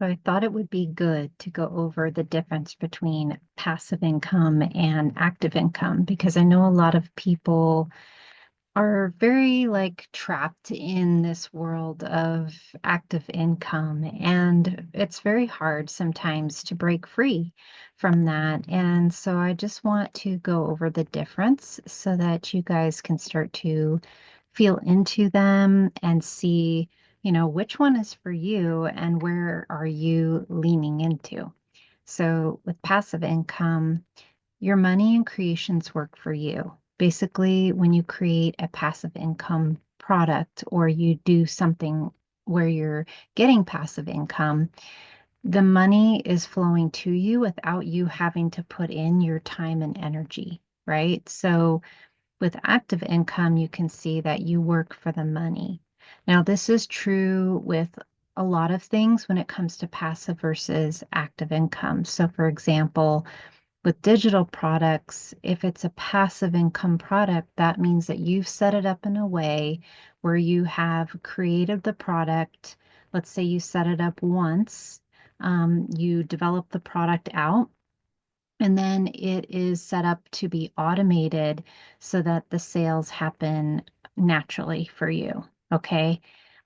I thought it would be good to go over the difference between passive income and active income because I know a lot of people are very like trapped in this world of active income, and it's very hard sometimes to break free from that. And so I just want to go over the difference so that you guys can start to feel into them and see, which one is for you and where are you leaning into. So with passive income, your money and creations work for you. Basically, when you create a passive income product or you do something where you're getting passive income, the money is flowing to you without you having to put in your time and energy, right? So with active income, you can see that you work for the money. Now, this is true with a lot of things when it comes to passive versus active income. So, for example, with digital products, if it's a passive income product, that means that you've set it up in a way where you have created the product. Let's say you set it up once, you develop the product out, and then it is set up to be automated so that the sales happen naturally for you. Okay.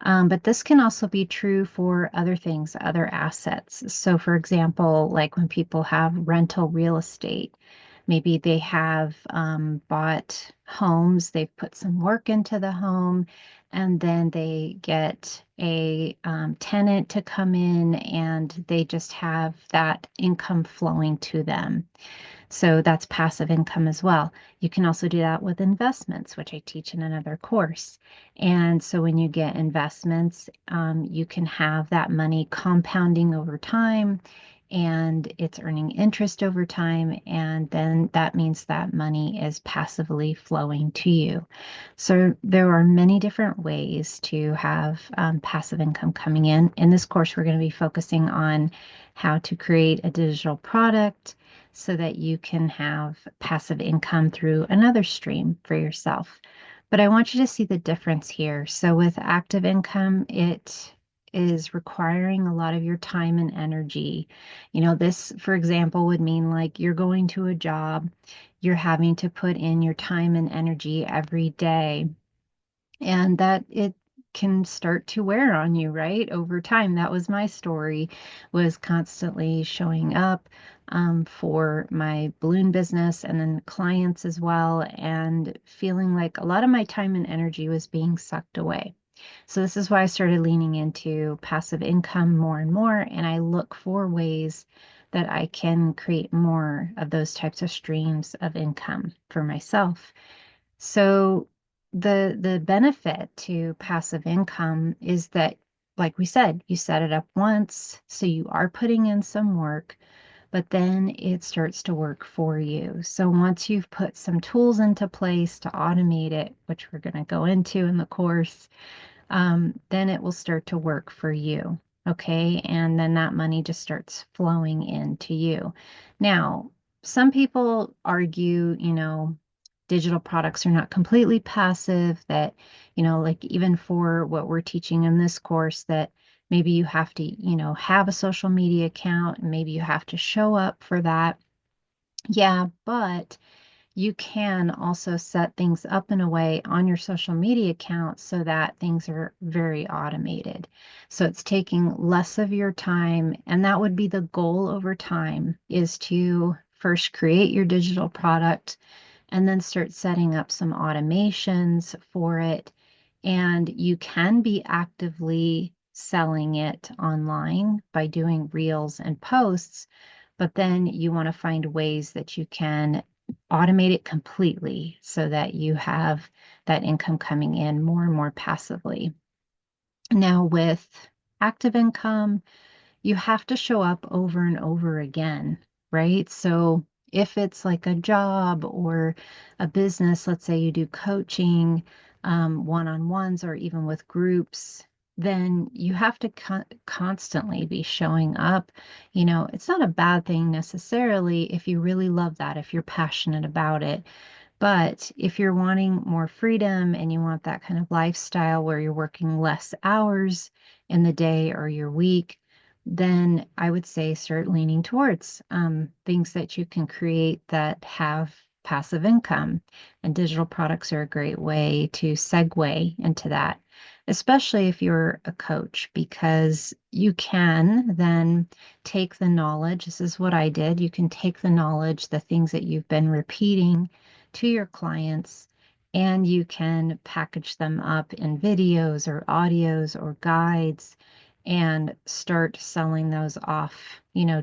But this can also be true for other things, other assets. So, for example, like when people have rental real estate, maybe they have bought homes, they've put some work into the home, and then they get a tenant to come in and they just have that income flowing to them. So that's passive income as well. You can also do that with investments, which I teach in another course. And so when you get investments, you can have that money compounding over time and it's earning interest over time. And then that means that money is passively flowing to you. So there are many different ways to have passive income coming in. In this course, we're going to be focusing on how to create a digital product so that you can have passive income through another stream for yourself. But I want you to see the difference here. So with active income, it is requiring a lot of your time and energy. This, for example, would mean like you're going to a job, you're having to put in your time and energy every day and that it can start to wear on you, right? Over time. That was my story, was constantly showing up for my balloon business and then clients as well, and feeling like a lot of my time and energy was being sucked away. So this is why I started leaning into passive income more and more, and I look for ways that I can create more of those types of streams of income for myself. So the benefit to passive income is that, like we said, you set it up once, so you are putting in some work, but then it starts to work for you. So once you've put some tools into place to automate it, which we're going to go into in the course, then it will start to work for you. Okay. And then that money just starts flowing into you. Now, some people argue, digital products are not completely passive, that, like even for what we're teaching in this course, that maybe you have to, have a social media account and maybe you have to show up for that. Yeah, but you can also set things up in a way on your social media account so that things are very automated. So it's taking less of your time, and that would be the goal over time, is to first create your digital product and then start setting up some automations for it. And you can be actively selling it online by doing reels and posts, but then you want to find ways that you can automate it completely so that you have that income coming in more and more passively. Now, with active income, you have to show up over and over again, right? So if it's like a job or a business, let's say you do coaching, one-on-ones, or even with groups, then you have to constantly be showing up. It's not a bad thing necessarily if you really love that, if you're passionate about it. But if you're wanting more freedom and you want that kind of lifestyle where you're working less hours in the day or your week, then I would say start leaning towards things that you can create that have passive income. And digital products are a great way to segue into that, especially if you're a coach, because you can then take the knowledge. This is what I did. You can take the knowledge, the things that you've been repeating to your clients, and you can package them up in videos or audios or guides and start selling those off,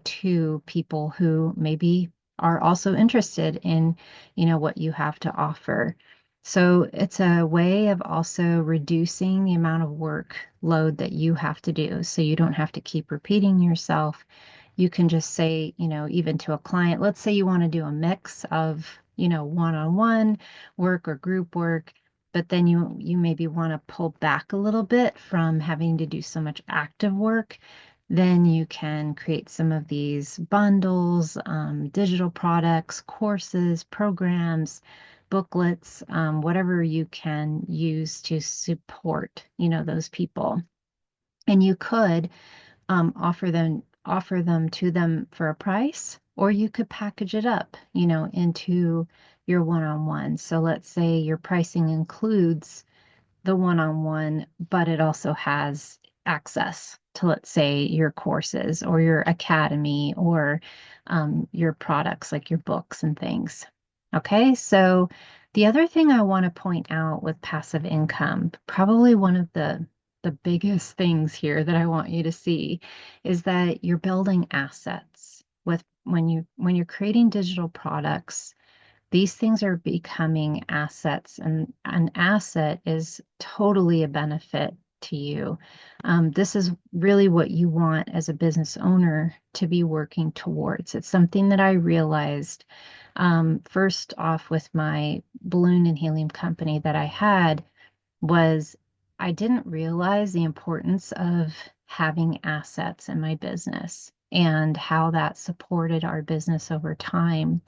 to people who maybe are also interested in, what you have to offer. So it's a way of also reducing the amount of workload that you have to do. So you don't have to keep repeating yourself. You can just say, even to a client, let's say you want to do a mix of, one-on-one work or group work, but then you maybe want to pull back a little bit from having to do so much active work. Then you can create some of these bundles, digital products, courses, programs, booklets, whatever you can use to support, those people. And you could offer them to them for a price, or you could package it up, into your one-on-one. So let's say your pricing includes the one-on-one, but it also has access to, let's say, your courses or your academy or your products like your books and things. Okay, so the other thing I want to point out with passive income, probably one of the biggest things here that I want you to see is that you're building assets with when you're creating digital products. These things are becoming assets, and an asset is totally a benefit to you. This is really what you want as a business owner to be working towards. It's something that I realized first off with my balloon and helium company that I had was I didn't realize the importance of having assets in my business and how that supported our business over time.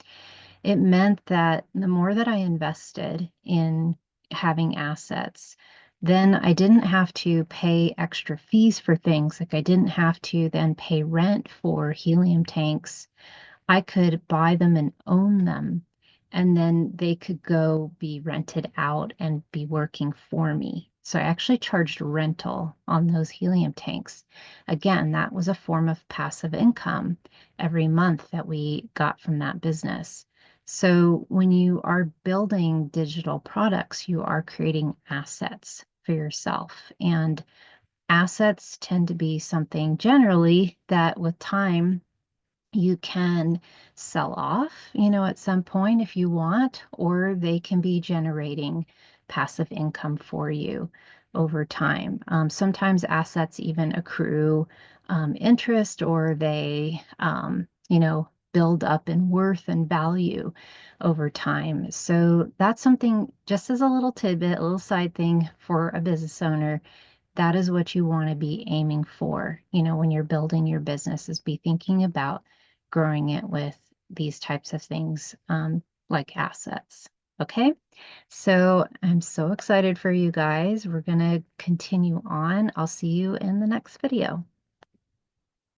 It meant that the more that I invested in having assets, then I didn't have to pay extra fees for things. Like I didn't have to then pay rent for helium tanks. I could buy them and own them, and then they could go be rented out and be working for me. So I actually charged rental on those helium tanks. Again, that was a form of passive income every month that we got from that business. So when you are building digital products, you are creating assets for yourself. And assets tend to be something generally that with time you can sell off, at some point if you want, or they can be generating passive income for you over time. Sometimes assets even accrue interest, or they, build up in worth and value over time. So that's something, just as a little tidbit, a little side thing for a business owner, that is what you want to be aiming for, when you're building your business, is be thinking about growing it with these types of things, like assets. Okay, so I'm so excited for you guys. We're going to continue on. I'll see you in the next video.